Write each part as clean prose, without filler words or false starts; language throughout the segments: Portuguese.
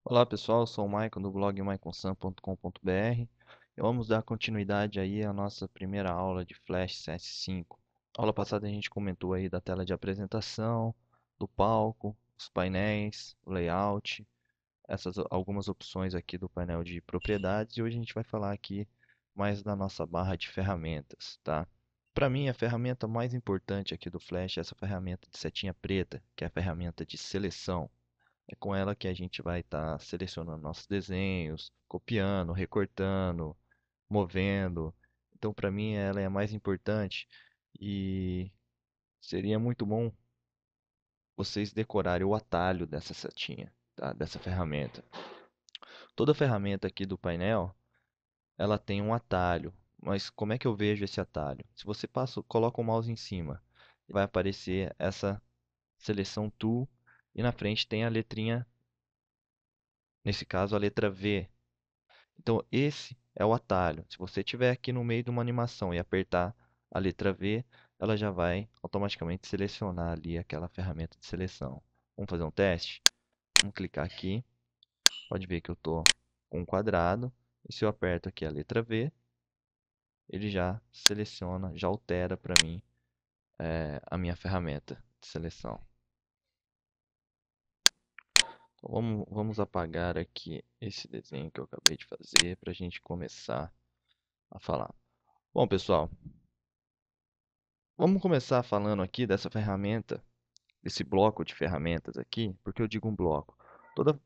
Olá pessoal, eu sou o Michael do blog maiconsan.com.br e vamos dar continuidade aí à nossa primeira aula de Flash CS5. Na aula passada a gente comentou aí da tela de apresentação, do palco, os painéis, o layout, essas algumas opções aqui do painel de propriedades e hoje a gente vai falar aqui mais da nossa barra de ferramentas, tá? Para mim a ferramenta mais importante aqui do Flash é essa ferramenta de setinha preta, que é a ferramenta de seleção. É com ela que a gente vai estar selecionando nossos desenhos, copiando, recortando, movendo. Então, para mim, ela é a mais importante e seria muito bom vocês decorarem o atalho dessa setinha, tá? Dessa ferramenta. Toda ferramenta aqui do painel, ela tem um atalho, mas como é que eu vejo esse atalho? Se você coloca o mouse em cima, vai aparecer essa seleção tool e na frente tem a letrinha, nesse caso a letra V. Então, esse é o atalho. Se você estiver aqui no meio de uma animação e apertar a letra V, ela já vai automaticamente selecionar ali aquela ferramenta de seleção. Vamos fazer um teste? Vamos clicar aqui. Pode ver que eu estou com um quadrado. E se eu aperto aqui a letra V, ele já seleciona, já altera para mim a minha ferramenta de seleção. Então, vamos apagar aqui esse desenho que eu acabei de fazer para a gente começar a falar. Bom, pessoal, vamos começar falando aqui dessa ferramenta, desse bloco de ferramentas aqui. Por que eu digo um bloco?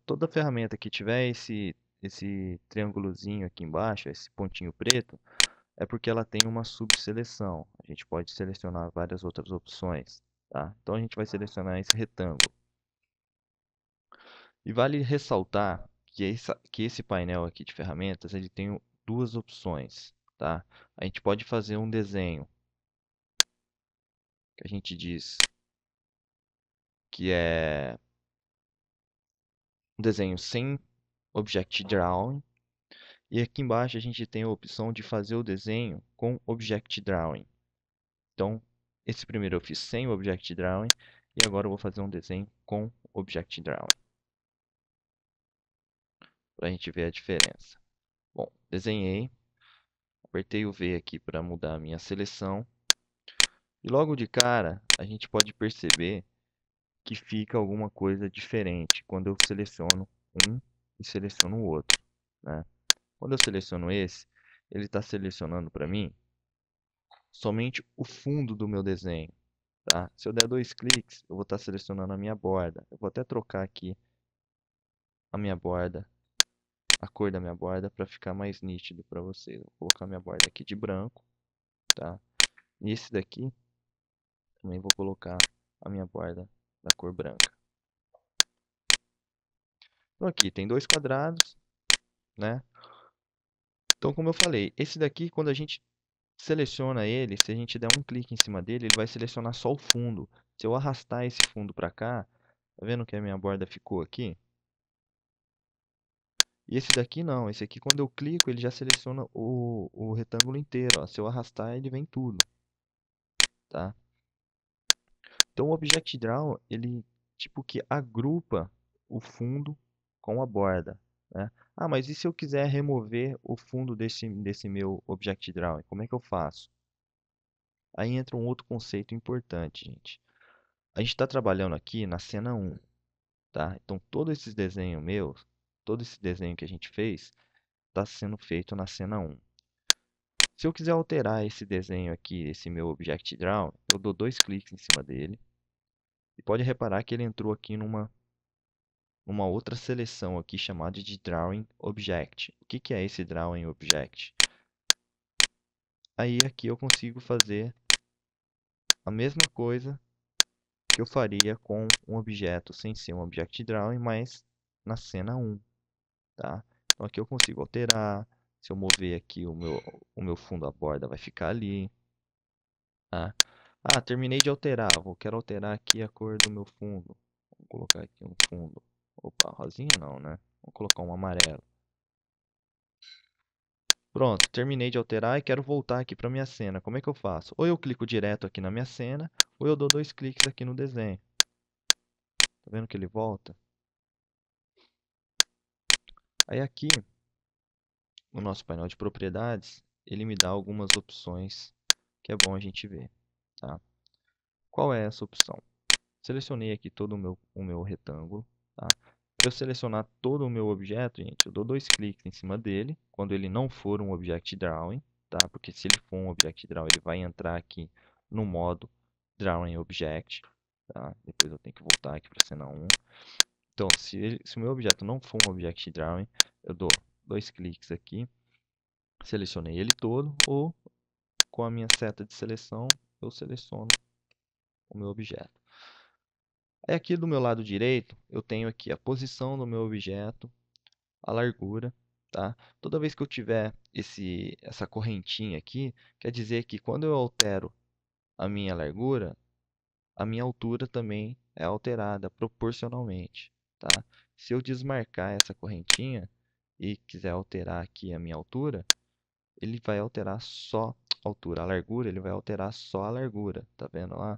Toda ferramenta que tiver esse triângulozinho aqui embaixo, esse pontinho preto, é porque ela tem uma subseleção. A gente pode selecionar várias outras opções, tá? Então a gente vai selecionar esse retângulo. E vale ressaltar que esse painel aqui de ferramentas, ele tem duas opções, tá? A gente pode fazer um desenho que a gente diz que é um desenho sem Object Drawing. E aqui embaixo a gente tem a opção de fazer o desenho com Object Drawing. Então, esse primeiro eu fiz sem o Object Drawing e agora eu vou fazer um desenho com Object Drawing, para a gente ver a diferença. Bom, desenhei, apertei o V aqui para mudar a minha seleção. E logo de cara, a gente pode perceber que fica alguma coisa diferente quando eu seleciono um e seleciono o outro, né? Quando eu seleciono esse, ele está selecionando para mim somente o fundo do meu desenho, tá? Se eu der dois cliques, eu vou estar selecionando a minha borda. Eu vou até trocar aqui a minha borda, a cor da minha borda para ficar mais nítido para vocês. Vou colocar a minha borda aqui de branco, tá? E esse daqui também vou colocar a minha borda da cor branca. Então aqui tem dois quadrados, né? Então, como eu falei, esse daqui, quando a gente seleciona ele, se a gente der um clique em cima dele, ele vai selecionar só o fundo. Se eu arrastar esse fundo para cá, tá vendo que a minha borda ficou aqui? E esse daqui não, esse aqui quando eu clico ele já seleciona o retângulo inteiro, ó. Se eu arrastar ele vem tudo, tá? Então o Object Draw, ele tipo que agrupa o fundo com a borda, né? Ah, mas e se eu quiser remover o fundo desse meu Object Draw, como é que eu faço? Aí entra um outro conceito importante, gente. A gente está trabalhando aqui na cena 1, tá? Então todo esse desenho meu, todo esse desenho que a gente fez, está sendo feito na cena 1. Se eu quiser alterar esse desenho aqui, esse meu Object Draw, eu dou dois cliques em cima dele. E pode reparar que ele entrou aqui numa outra seleção aqui chamada de Drawing Object. O que que é esse Drawing Object? Aí aqui eu consigo fazer a mesma coisa que eu faria com um objeto sem ser um Object Drawing, mas na cena 1, tá? Então aqui eu consigo alterar. Se eu mover aqui o meu fundo, a borda vai ficar ali, tá? Ah, terminei de alterar. Quero alterar aqui a cor do meu fundo. Vou colocar aqui um fundo. Opa, rosinha não, né? Vou colocar um amarelo. Pronto, terminei de alterar e quero voltar aqui para minha cena. Como é que eu faço? Ou eu clico direto aqui na minha cena, ou eu dou dois cliques aqui no desenho. Tá vendo que ele volta? Aí aqui, no nosso painel de propriedades, ele me dá algumas opções que é bom a gente ver, tá? Qual é essa opção? Selecionei aqui todo o meu retângulo, tá? Para eu selecionar todo o meu objeto, gente, eu dou dois cliques em cima dele, quando ele não for um Object Drawing, tá? Porque se ele for um Object Drawing, ele vai entrar aqui no modo Drawing Object, tá? Depois eu tenho que voltar aqui para a cena 1. Então, se o meu objeto não for um Object Drawing, eu dou dois cliques aqui, selecionei ele todo, ou com a minha seta de seleção, eu seleciono o meu objeto. Aí aqui do meu lado direito, eu tenho aqui a posição do meu objeto, a largura, tá? Toda vez que eu tiver essa correntinha aqui, quer dizer que quando eu altero a minha largura, a minha altura também é alterada proporcionalmente, tá? Se eu desmarcar essa correntinha e quiser alterar aqui a minha altura, ele vai alterar só a altura. A largura, ele vai alterar só a largura, tá vendo lá?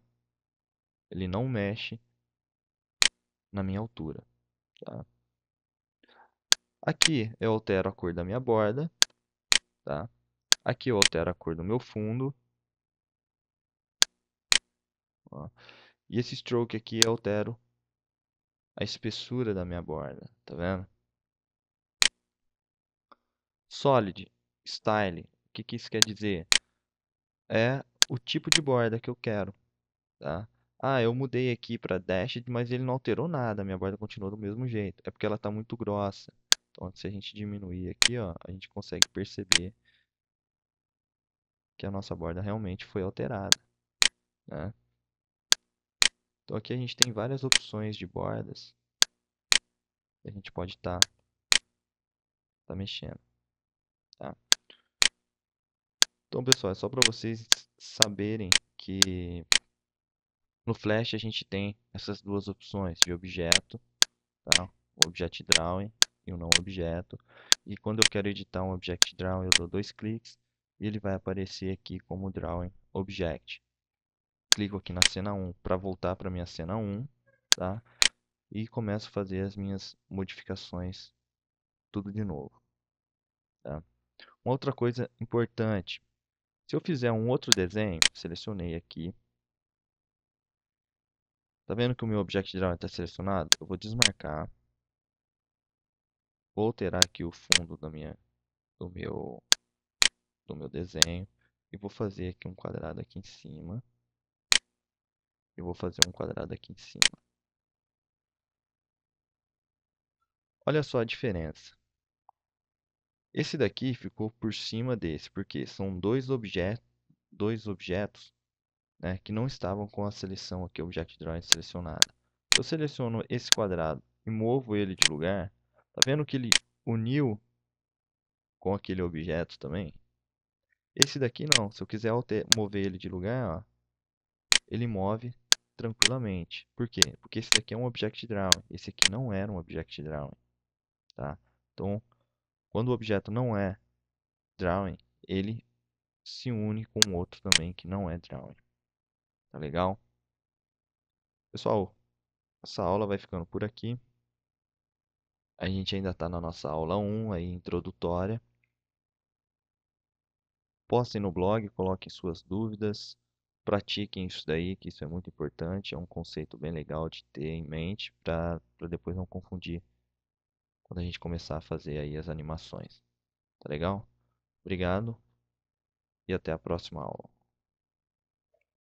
Ele não mexe na minha altura, tá? Aqui eu altero a cor da minha borda, tá? Aqui eu altero a cor do meu fundo, ó. E esse stroke aqui eu altero a espessura da minha borda, tá vendo? Solid, Style, o que que isso quer dizer? É o tipo de borda que eu quero, tá? Ah, eu mudei aqui para Dashed, mas ele não alterou nada, a minha borda continuou do mesmo jeito. É porque ela está muito grossa. Então, se a gente diminuir aqui, ó, a gente consegue perceber que a nossa borda realmente foi alterada, né? Então aqui a gente tem várias opções de bordas que a gente pode tá mexendo, tá? Então, pessoal, é só para vocês saberem que no Flash a gente tem essas duas opções de objeto, tá? O Object Drawing e o não objeto. E quando eu quero editar um Object Drawing, eu dou dois cliques e ele vai aparecer aqui como Drawing Object. Clico aqui na cena 1 para voltar para minha cena 1, tá? E começo a fazer as minhas modificações tudo de novo, tá? Uma outra coisa importante, se eu fizer um outro desenho, selecionei aqui, tá vendo que o meu Object Drawing está selecionado? Eu vou desmarcar, vou alterar aqui o fundo do meu, do meu desenho e vou fazer aqui um quadrado aqui em cima e vou fazer um quadrado aqui em cima. Olha só a diferença. Esse daqui ficou por cima desse, porque são dois objetos, né, que não estavam com a seleção aqui, Object Drawing selecionada. Eu seleciono esse quadrado e movo ele de lugar, tá vendo que ele uniu com aquele objeto também? Esse daqui não, se eu quiser mover ele de lugar, ó, ele move tranquilamente. Por quê? Porque esse daqui é um Object Drawing, esse aqui não era um Object Drawing, tá? Então, quando o objeto não é Drawing, ele se une com outro também que não é Drawing. Tá legal? Pessoal, essa aula vai ficando por aqui. A gente ainda está na nossa aula 1, aí, introdutória. Postem no blog, coloquem suas dúvidas, pratiquem isso daí, que isso é muito importante, é um conceito bem legal de ter em mente para depois não confundir quando a gente começar a fazer aí as animações. Tá legal? Obrigado e até a próxima aula.